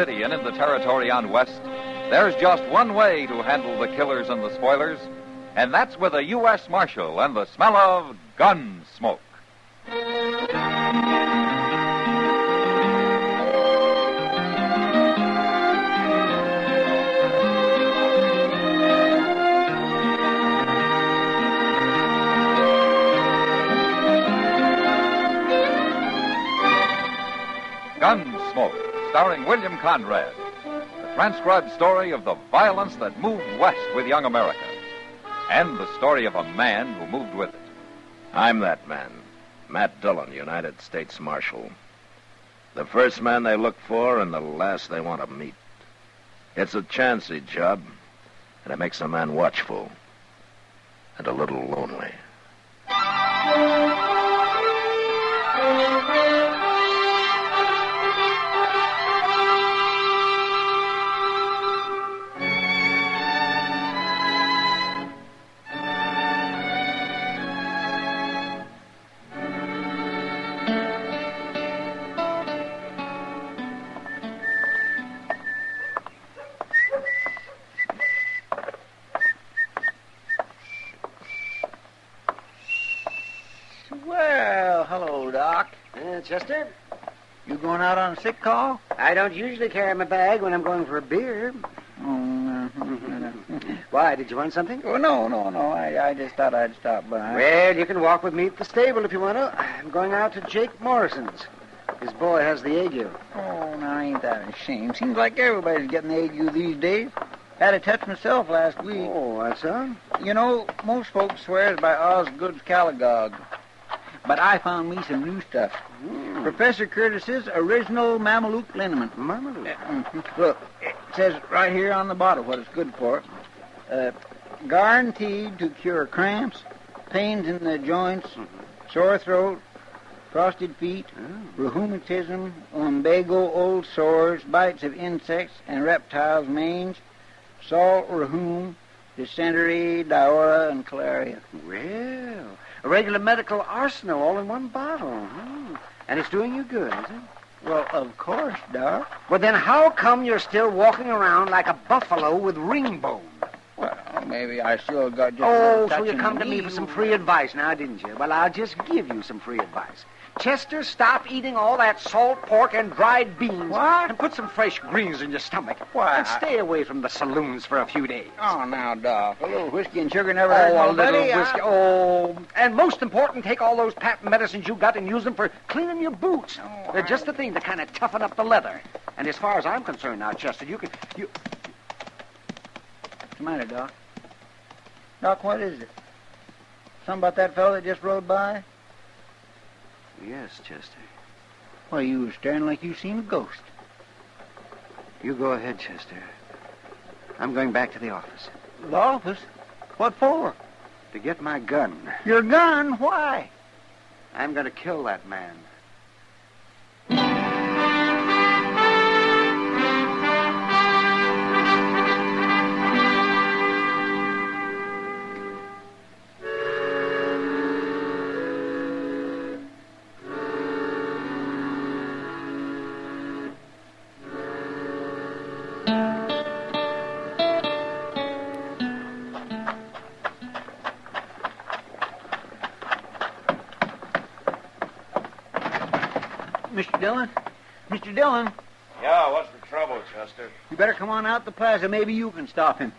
city and in the territory on West, there's just one way to handle the killers and the spoilers, and that's with a U.S. Marshal and the smell of Gunsmoke. Gunsmoke, starring William Conrad. The transcribed story of the violence that moved west with young America. And the story of a man who moved with it. I'm that man, Matt Dillon, United States Marshal. The first man they look for and the last they want to meet. It's a chancy job, and it makes a man watchful and a little lonely. Well, hello, Doc. Chester? You going out on a sick call? I don't usually carry my bag when I'm going for a beer. Oh, no. Why, did you want something? Oh, no. I just thought I'd stop by. Well, you can walk with me at the stable if you want to. I'm going out to Jake Morrison's. His boy has the ague. Oh, now, ain't that a shame? Seems like everybody's getting the ague these days. Had a touch myself last week. Oh, that's so? You know, most folks swears by Osgood's Caligog. But I found me some new stuff. Professor Curtis's original Mameluke liniment. Mameluke? Look, it says right here on the bottle what it's good for. Guaranteed to cure cramps, pains in the joints, sore throat, frosted feet, rheumatism, lumbago, old sores, bites of insects and reptiles, mange, salt rheum, dysentery, diarrhea, and cholera. Well, a regular medical arsenal all in one bottle. And it's doing you good, is it? Well, of course, Doc. Well, then how come you're still walking around like a buffalo with ring bone? Well, maybe I still got just... Oh, so you come to me for some free advice now, didn't you? Well, I'll just give you some free advice. Chester, stop eating all that salt pork and dried beans. What? And put some fresh greens in your stomach. Why? And stay away from the saloons for a few days. Oh, now, Doc, a little whiskey and sugar never hurt a nobody. little whiskey. Oh, and most important, take all those patent medicines you got and use them for cleaning your boots. Oh, They're just the thing to kind of toughen up the leather. And as far as I'm concerned now, Chester, you can... What's the matter, Doc? Doc, what is it? Something about that fellow that just rode by? Yes, Chester. Why, you was staring like you seen a ghost. You go ahead, Chester. I'm going back to the office. The office? What for? To get my gun. Your gun? Why? I'm going to kill that man. Mr. Dillon? Mr. Dillon? Yeah, what's the trouble, Chester? You better come on out the plaza. Maybe you can stop him.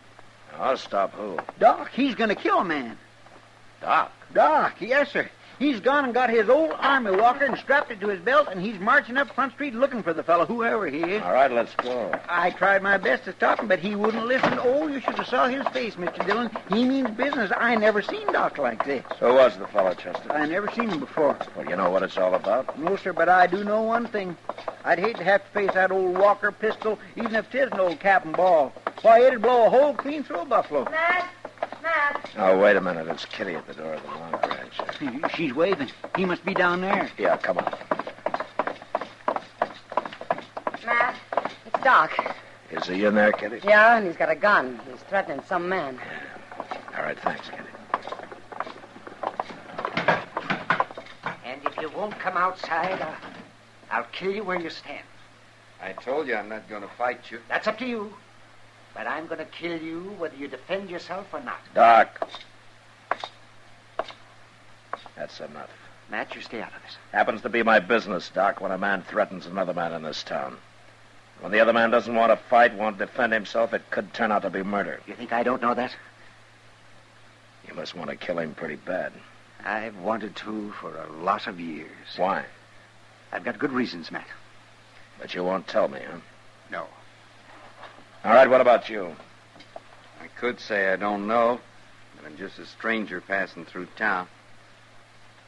I'll stop who? Doc, he's going to kill a man. Doc. Doc, yes, sir. He's gone and got his old army walker and strapped it to his belt, and he's marching up Front Street looking for the fellow, whoever he is. All right, let's go. I tried my best to stop him, but he wouldn't listen. Oh, you should have saw his face, Mr. Dillon. He means business. I never seen Doc like this. Who was the fellow, Chester? I never seen him before. Well, you know what it's all about? No, sir, but I do know one thing. I'd hate to have to face that old Walker pistol, even if 'tis an old cap and ball. Why, it'd blow a hole clean through a buffalo. Matt! Oh, wait a minute. It's Kitty at the door of the long ranch. She's waving. He must be down there. Yeah, come on. Matt, it's Doc. Is he in there, Kitty? Yeah, and he's got a gun. He's threatening some man. All right, thanks, Kitty. And if you won't come outside, I'll kill you where you stand. I told you I'm not going to fight you. That's up to you. But I'm going to kill you whether you defend yourself or not. Doc. That's enough. Matt, you stay out of this. Happens to be my business, Doc, when a man threatens another man in this town. When the other man doesn't want to fight, won't defend himself, it could turn out to be murder. You think I don't know that? You must want to kill him pretty bad. I've wanted to for a lot of years. Why? I've got good reasons, Matt. But you won't tell me, huh? No. All right, what about you? I could say I don't know, but I'm just a stranger passing through town.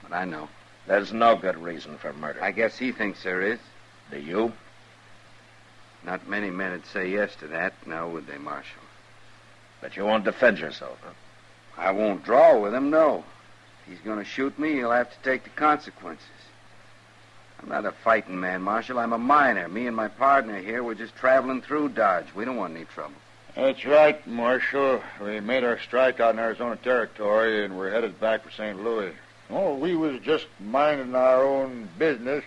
But I know. There's no good reason for murder. I guess he thinks there is. Do you? Not many men would say yes to that, now would they, Marshal? But you won't defend yourself, huh? I won't draw with him, no. If he's going to shoot me, he'll have to take the consequences. I'm not a fighting man, Marshal. I'm a miner. Me and my partner here, we're just traveling through Dodge. We don't want any trouble. That's right, Marshal. We made our strike out in Arizona Territory, and we're headed back for St. Louis. Oh, we was just minding our own business,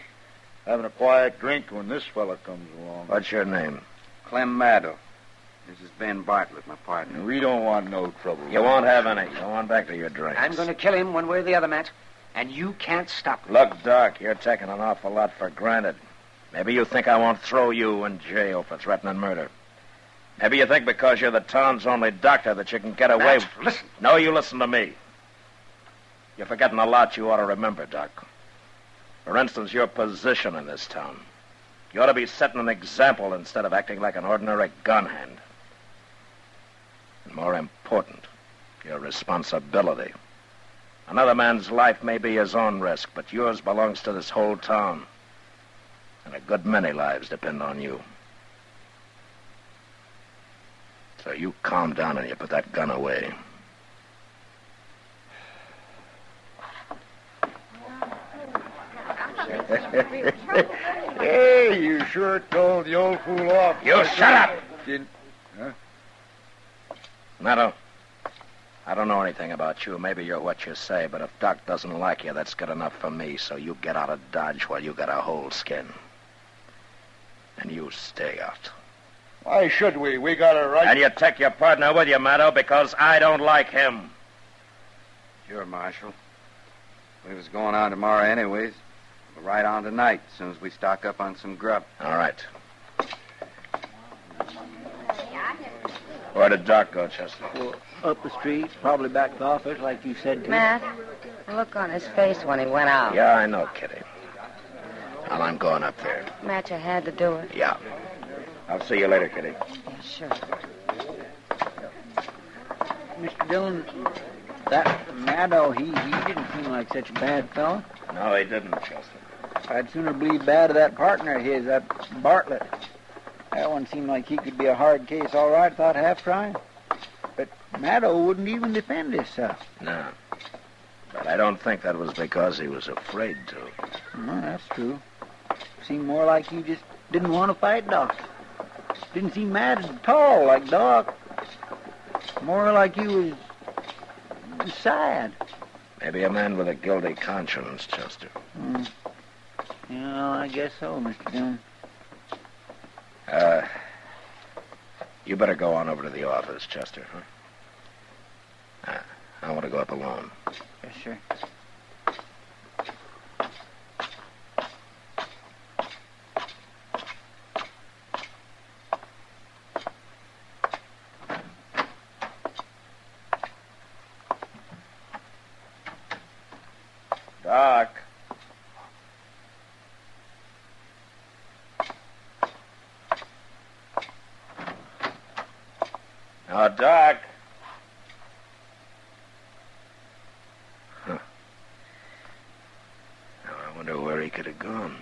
having a quiet drink when this fella comes along. What's your name? Clem Maddow. This is Ben Bartlett, my partner. We don't want no trouble. You won't have any. Go on back to your drinks. I'm going to kill him one way or the other, Matt. And you can't stop me. Look, Doc, you're taking an awful lot for granted. Maybe you think I won't throw you in jail for threatening murder. Maybe you think because you're the town's only doctor that you can get away... Matt, listen. No, you listen to me. You're forgetting a lot you ought to remember, Doc. For instance, your position in this town. You ought to be setting an example instead of acting like an ordinary gun hand. And more important, your responsibility. Another man's life may be his own risk, but yours belongs to this whole town. And a good many lives depend on you. So you calm down and you put that gun away. Hey, you sure told the old fool off. You shut up! Huh? Maddow, I don't know anything about you. Maybe you're what you say, but if Doc doesn't like you, that's good enough for me, so you get out of Dodge while you got a whole skin. And you stay out. Why should we? We got a right... And you take your partner with you, Maddow, because I don't like him. Sure, Marshal. We was going on tomorrow anyways. We'll ride on tonight as soon as we stock up on some grub. All right. Where did Doc go, Chester? Well, up the street, probably back to the office, like you said to. Matt, the look on his face when he went out. Yeah, I know, Kitty. Well, I'm going up there. Matt, you had to do it. Yeah. I'll see you later, Kitty. Yeah, sure. Mr. Dillon, that Maddow, he didn't seem like such a bad fellow. No, he didn't, Chester. I'd sooner believe bad of that partner of his, that Bartlett. That one seemed like he could be a hard case all right without half trying. But Maddow wouldn't even defend himself. No. But I don't think that was because he was afraid to. No, that's true. Seemed more like he just didn't want to fight Doc. Didn't seem mad at all like Doc. More like he was sad. Maybe a man with a guilty conscience, Chester. Yeah, I guess so, Mr. Dillon. You better go on over to the office, Chester, huh? I want to go up alone. Yes, sir. Doc. Now, Doc. Huh. Now, I wonder where he could have gone.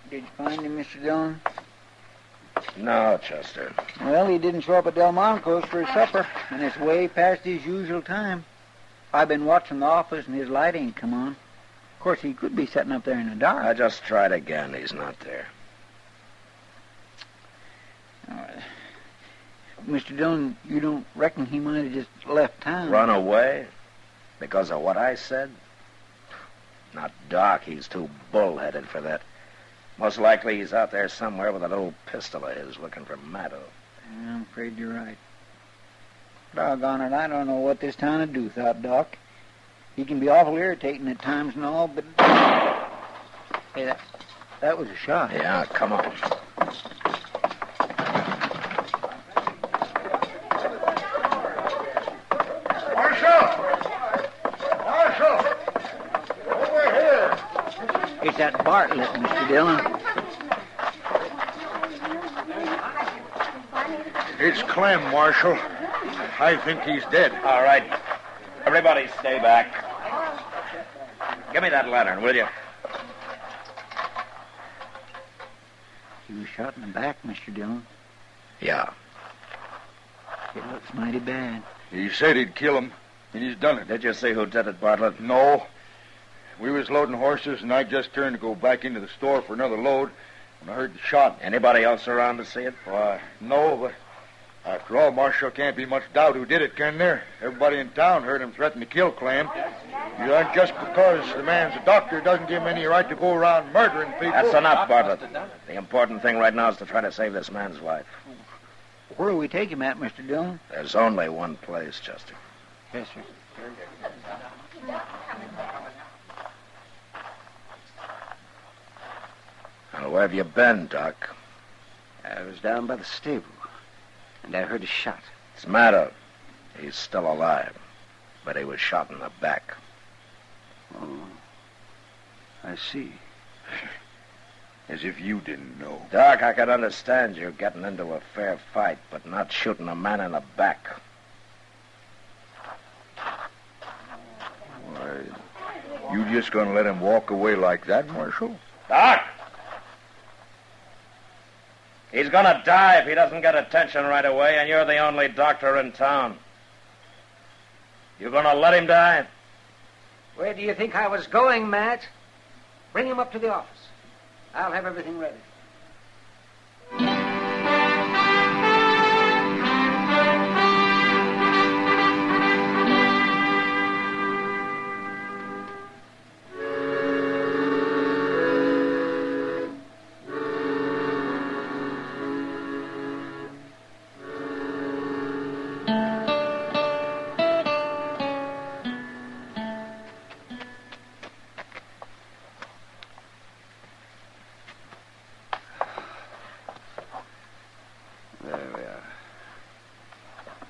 Did you find him, Mr. Dillon? No, Chester. Well, he didn't show up at Delmonico's for his supper, and it's way past his usual time. I've been watching the office and his light ain't come on. Of course, he could be sitting up there in the dark. I just tried again. He's not there. Mr. Dillon, you don't reckon he might have just left town? Run away? Because of what I said? Not Doc. He's too bullheaded for that. Most likely he's out there somewhere with that old pistol of his looking for Maddo. Yeah, I'm afraid you're right. Doggone it, I don't know what this town would do without Doc. He can be awful irritating at times and all, but... Hey, that was a shot. Yeah, come on. It's that Bartlett, Mr. Dillon. It's Clem, Marshal. I think he's dead. All right. Everybody stay back. Give me that lantern, will you? He was shot in the back, Mr. Dillon. Yeah. It looks mighty bad. He said he'd kill him, and he's done it. Did you see who did it, Bartlett? No. We was loading horses, and I just turned to go back into the store for another load when I heard the shot. Anybody else around to see it? Why, no, but after all, Marshal, can't be much doubt who did it, can there? Everybody in town heard him threaten to kill Clem. Just because the man's a doctor doesn't give him any right to go around murdering people. That's enough, Bartlett. The important thing right now is to try to save this man's life. Where do we take him at, Mr. Dillon? There's only one place, Chester. Yes, sir. Now, where have you been, Doc? I was down by the stable, and I heard a shot. It's Maddo. He's still alive, but he was shot in the back. Oh, I see. As if you didn't know. Doc, I could understand you getting into a fair fight, but not shooting a man in the back. Why, you just gonna let him walk away like that, Marshal? Doc! He's gonna die if he doesn't get attention right away, and you're the only doctor in town. You gonna let him die? Where do you think I was going, Matt? Bring him up to the office. I'll have everything ready.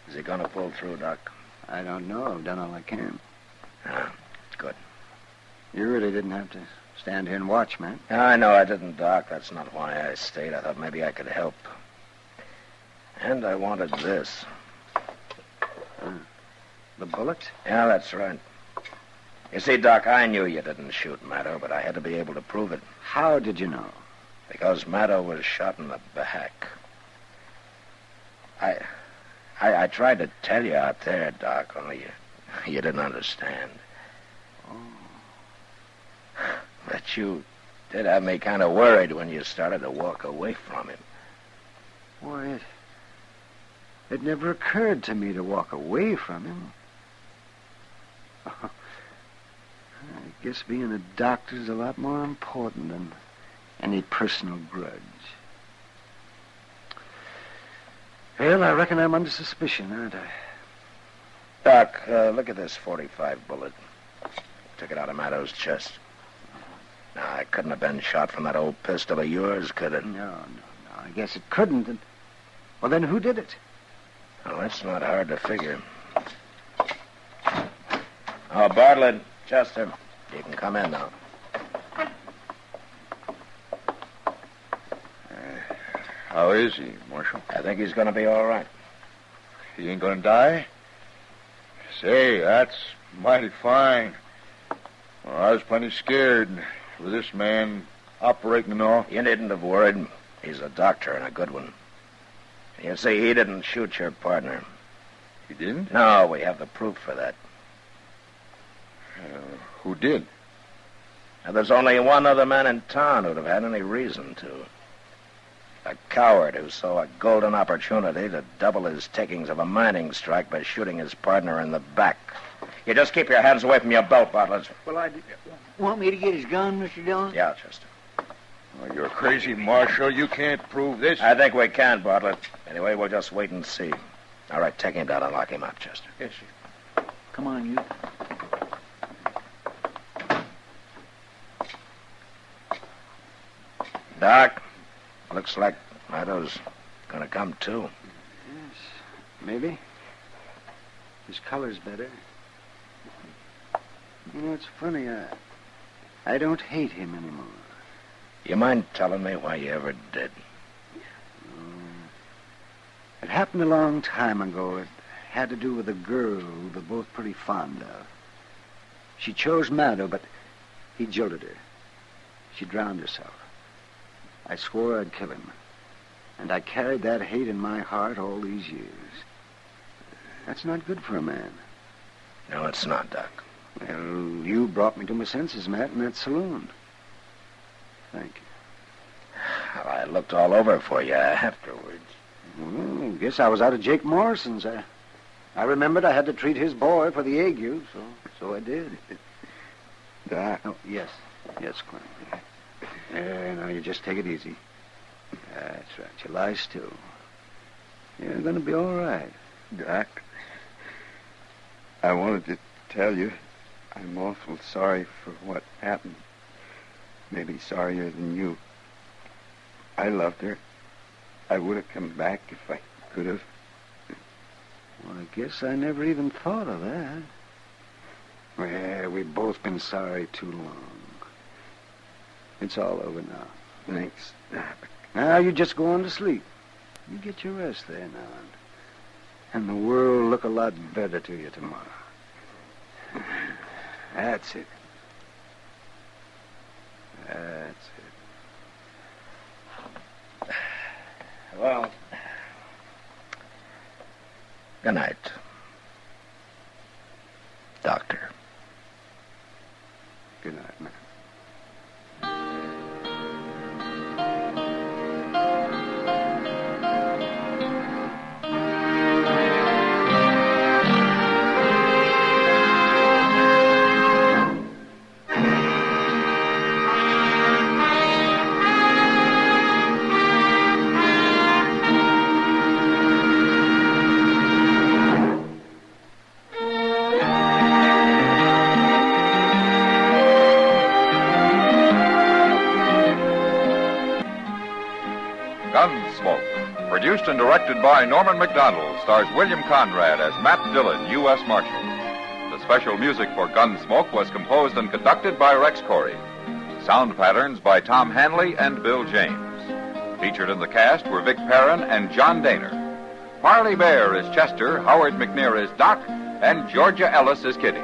Is he gonna pull through, Doc? I don't know. I've done all I can. Ah, good. You really didn't have to stand here and watch, man. I know I didn't, Doc. That's not why I stayed. I thought maybe I could help. And I wanted this. The bullet? Yeah, that's right. You see, Doc, I knew you didn't shoot Maddo, but I had to be able to prove it. How did you know? Because Maddo was shot in the back. I tried to tell you out there, Doc, only you didn't understand. Oh. But you did have me kind of worried when you started to walk away from him. Why, it never occurred to me to walk away from him. I guess being a doctor's a lot more important than any personal grudge. Well, I reckon I'm under suspicion, aren't I? Doc, look at this .45 bullet. Took it out of Maddo's chest. Now, it couldn't have been shot from that old pistol of yours, could it? No. I guess it couldn't. Well, then who did it? Well, that's not hard to figure. Oh, Bartlett, Chester, you can come in now. How is he, Marshal? I think he's going to be all right. He ain't gonna die? Say, that's mighty fine. Well, I was plenty scared with this man operating and all. You needn't have worried. He's a doctor and a good one. You see, he didn't shoot your partner. He didn't? No, we have the proof for that. Who did? And there's only one other man in town who'd have had any reason to. A coward who saw a golden opportunity to double his takings of a mining strike by shooting his partner in the back. You just keep your hands away from your belt, Bartlett. Well, want me to get his gun, Mr. Dillon? Yeah, Chester. Oh, you're crazy, Marshal. You can't prove this. I think we can, Bartlett. Anyway, we'll just wait and see. All right, take him down and lock him up, Chester. Yes, sir. Come on, you. Doc, looks like Meadows gonna come too. Yes, maybe. His color's better. You know, it's funny. I don't hate him anymore. You mind telling me why you ever did? It happened a long time ago. It had to do with a girl we were both pretty fond of. She chose Meadow, but he jilted her. She drowned herself. I swore I'd kill him. And I carried that hate in my heart all these years. That's not good for a man. No, it's not, Doc. Well, you brought me to my senses, Matt, in that saloon. Thank you. Well, I looked all over for you afterwards. Well, I guess I was out of Jake Morrison's. I remembered I had to treat his boy for the ague, so I did. Doc. Oh, yes, Clem. Now you just take it easy. That's right. You lie still. You're going to be all right. Doc, I wanted to tell you I'm awful sorry for what happened. Maybe sorrier than you. I loved her. I would have come back if I could have. Well, I guess I never even thought of that. Well, we've both been sorry too long. It's all over now. Thanks, Doc. Now you just go on to sleep. You get your rest there now. And the world will look a lot better to you tomorrow. That's it. That's it. Well, good night, Doctor. Good night, man. Gunsmoke, produced and directed by Norman McDonald, stars William Conrad as Matt Dillon, U.S. Marshal. The special music for Gunsmoke was composed and conducted by Rex Corey. Sound patterns by Tom Hanley and Bill James. Featured in the cast were Vic Perrin and John Daner. Parley Bear is Chester, Howard McNear is Doc, and Georgia Ellis is Kitty.